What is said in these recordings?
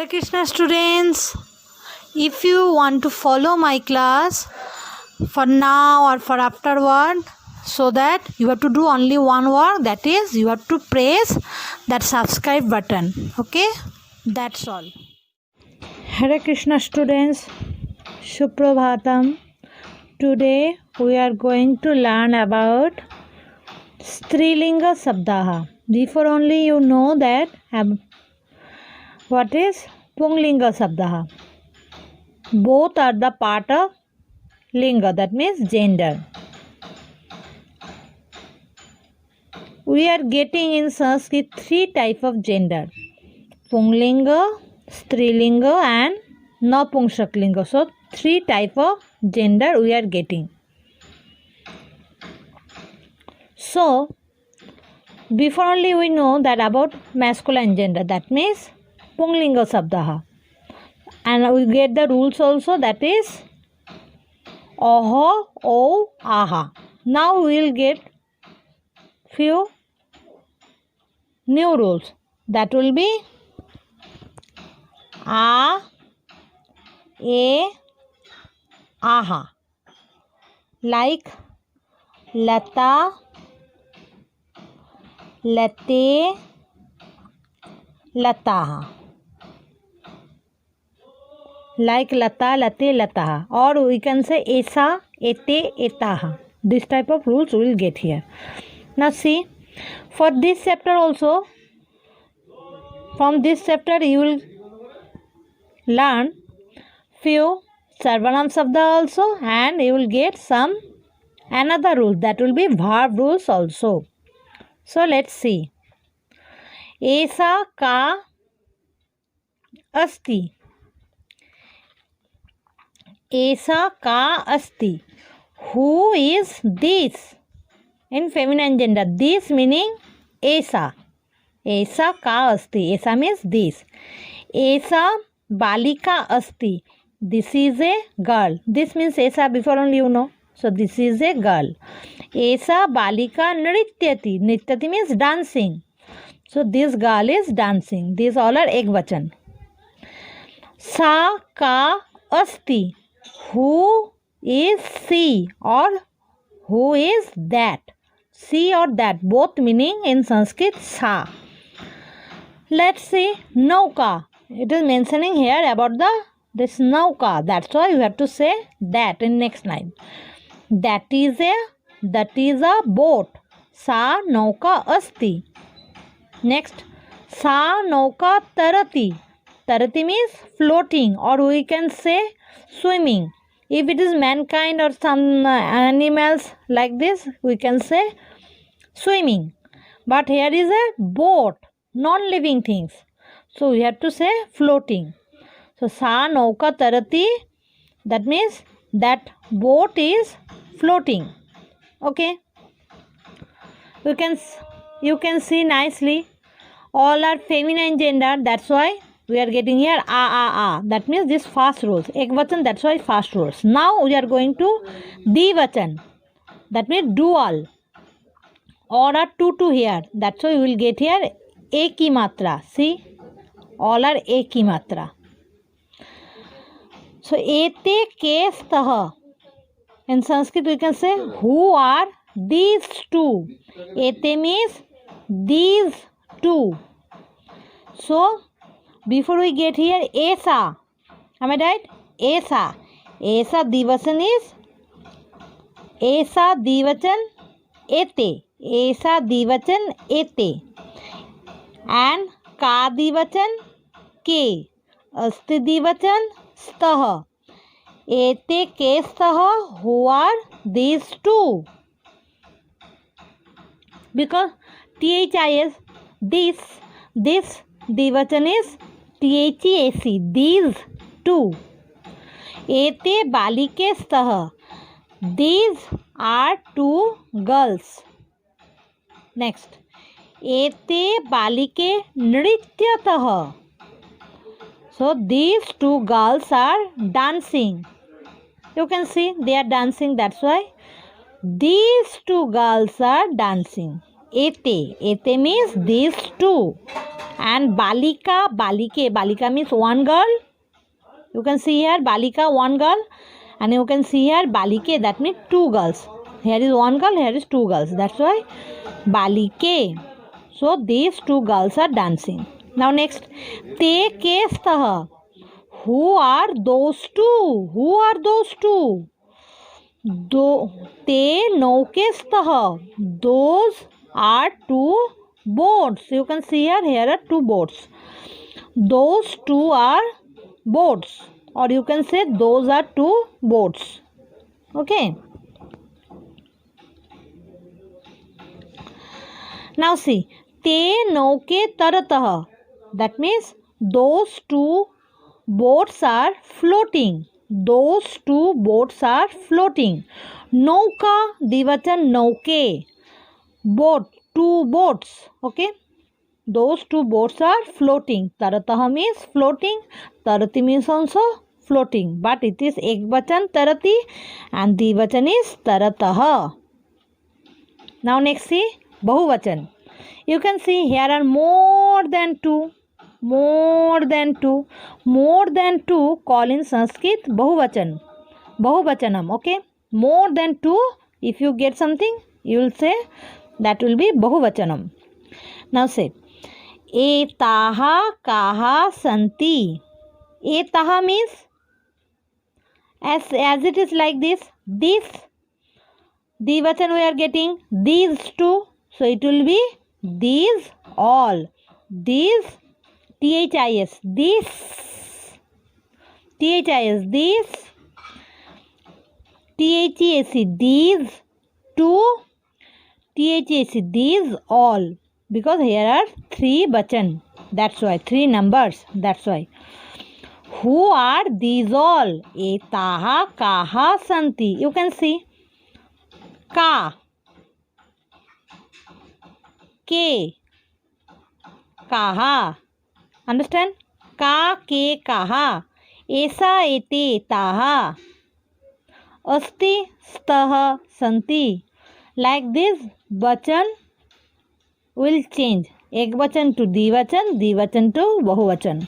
Hare Krishna students, if you want to follow my class for now or for afterward, so that you have to do only one work, that is you have to press that subscribe button. Okay, that's all. Hare Krishna students, Suprabhatam. Today we are going to learn about Strilinga Sabdaha. Before only you know that what is Punglinga Sabdaha. Both are the part of Linga, that means gender. We are getting in Sanskrit three types of gender: Punglinga, Strilinga and Napumsaklinga. So three types of gender we are getting. So before only we know that about masculine gender, that means Punglinga Sabdaha. And we get the rules also, that is Aha, O, Aha. Now we will get few new rules. That will be A, E, Aha. Like Lata, Late, Lataha. Like Lata, Late, Lataha. Or we can say Esa, Ete, Etaha. This type of rules we will get here. Now see, for this chapter also, from this chapter you will learn few Sarvanam Sabda also, and you will get some another rule, that will be verb rules also. So let's see. Esa ka asti. Esa ka asti. Who is this? In feminine gender, this meaning Esa. Esa ka asti. Esa means this. Esa balika asti. This is a girl. This means Esa, before only you know. So this is a girl. Esa balika nrityati. Nrityati means dancing. So this girl is dancing. These all are ekvachan. Sa ka asti. Who is she or who is that? She or that, both meaning in Sanskrit sa. Let's see nauka. It is mentioning here about this nauka. That's why you have to say that in next line. That is a boat. Sa nauka asti. Next, sa nauka tarati. Tarati means floating, or we can say swimming. If it is mankind or some animals like this, we can say swimming. But here is a boat, non-living things. So we have to say floating. So sa nauka tarati, that means that boat is floating. Okay. You can see nicely all are feminine gender. That's why we are getting here a. That means this first rules. Ekvachan, that's why first rules. Now we are going to Dvachan. That means dual. All are two here. That's why we will get here ek ki matra. See? All are ek ki matra. So ete ke stah. In Sanskrit we can say who are these two. Ete means these two. So before we get here Esa. Am I right? Esa. Esa Dvachan is Esa Dvachan Ete. Esa Dvachan Ete. And Ka Dvachan Ke. Asti Dvachan Stah. Ete Ke Stah. Who are these two? Because THIS, this Dvachan is THEAC, these two. Ete balike stah. These are two girls. Next. Ete balike nrityatah. So these two girls are dancing. You can see they are dancing, that's why these two girls are dancing. ete means these two. And balika means one girl. You can see here balika, one girl, and you can see here balike, that means two girls. Here is one girl, here is two girls, that's why balike. So these two girls are dancing. Now next, te kestah. Who are those two? Who are those two? Te naukestah. Those are two boats. You can see here are two boats. Those two are boats, or you can say those are two boats. Okay. Now see, te nauke taratah. That means those two boats are floating. Those two boats are floating. Nauka, divachan nauke. Boat, two boats. Okay. Those two boats are floating. Taratah means floating. Tarati means also floating. But it is ekvachan tarati and divachan is taratah. Now next see bahuvachan. You can see here are more than two. More than two. More than two call in Sanskrit bahuvachan. Bahuvachanam. Okay. More than two. If you get something, you will say that will be bahuvachanam. Now say etaha kaha santi. Etaha means as it is like this. This divachan we are getting these two. So it will be these all. These this. This this. This thec. These two thec. These all. Because here are three bachan. That's why. Three numbers. That's why. Who are these all? Etaha kaha santi. You can see. Ka. Ke. Kaha. Understand? Ka ke kaha. Esa ete taha. Asti stah santi. Like this, bachan will change. Ekvachan to divachan, divachan to bahuvachan.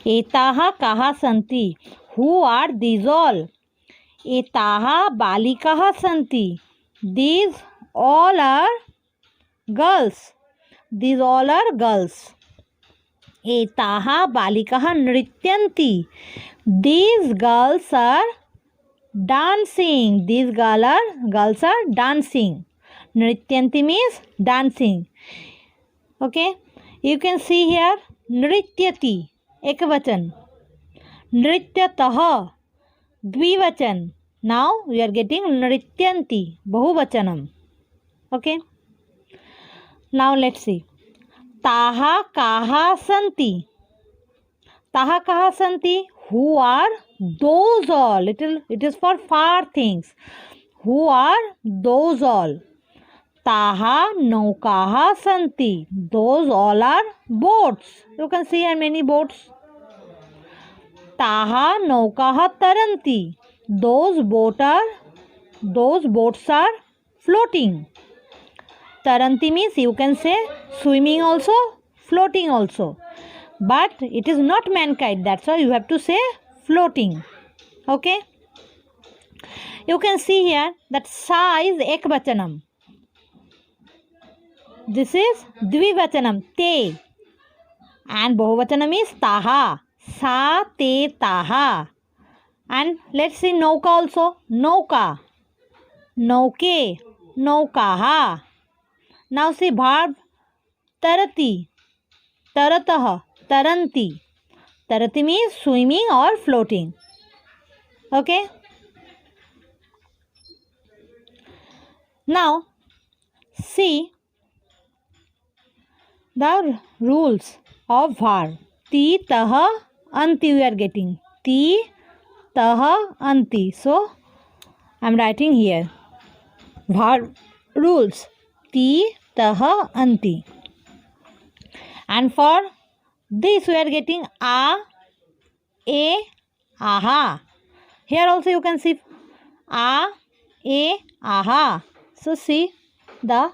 Etaha kaha santi. Who are these all? Etaha balikaha santi. These all are girls. These all are girls. Etaha balikaha nrityanti. These girls are dancing. These girls are dancing. Nrityanti means dancing. Okay. You can see here nrityati ekvachan. Nrityatah dvivachan. Now we are getting nrityanti bahuvachanam. Okay. Now let's see. Taha kaha santi. Taha kaha santi. Who are those all? It is for far things. Who are those all? Taha naukaha santi. Those all are boats. You can see here many boats. Taha naukaha taranti. Those boats are floating. Taranti means you can say swimming also, floating also. But it is not mankind. That's why you have to say floating. Okay. You can see here that sa is ekvachanam. This is dvivachanam, te. And bahuvachanam is taha. Sa, te, taha. And let's see nauka also. Nauka. Nauke. Naukaha. Now see verb tarati. Taratah. Taranti. Tarati means swimming or floating. Okay. Now see the rules of verb. Ti, taha, anti we are getting. Ti, taha, anti. So I am writing here. Verb rules. Ti, taha, anti. And for this we are getting a, aha. Here also you can see a, aha. So see the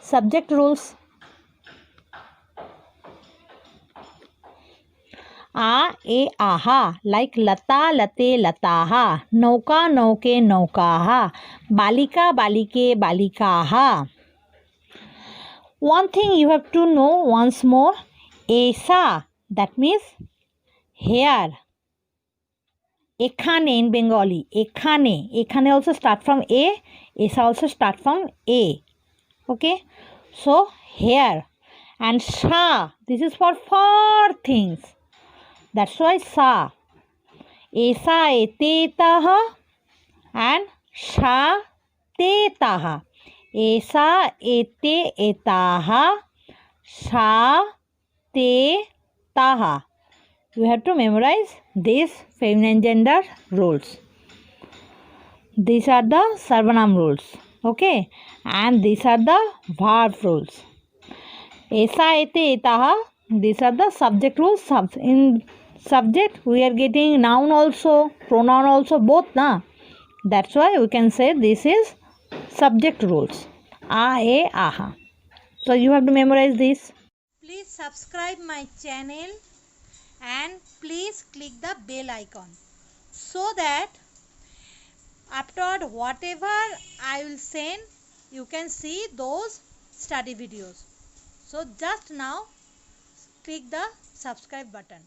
subject rules. A, e, aha, like lata, late, lataha, nauka, nauke, naukaha, balika, balike, balikaha. One thing you have to know once more, esa, that means here. Ekhane in Bengali, ekhane also start from a, esa also start from a. Okay, so here. And sha, this is for far things. That's why sa. Esa ete taha and sha te taha. Esa ete etaha sha te taha. You have to memorize these feminine gender rules. These are the Sarvanam rules. Okay, and these are the verb rules. Esa ete etaha. These are the subject rules. In subject we are getting noun also, pronoun also, both na. That's why we can say this is subject rules. A, e, aha. So you have to memorize this. Please subscribe my channel and please click the bell icon so that after whatever I will send you can see those study videos. So just now click the subscribe button.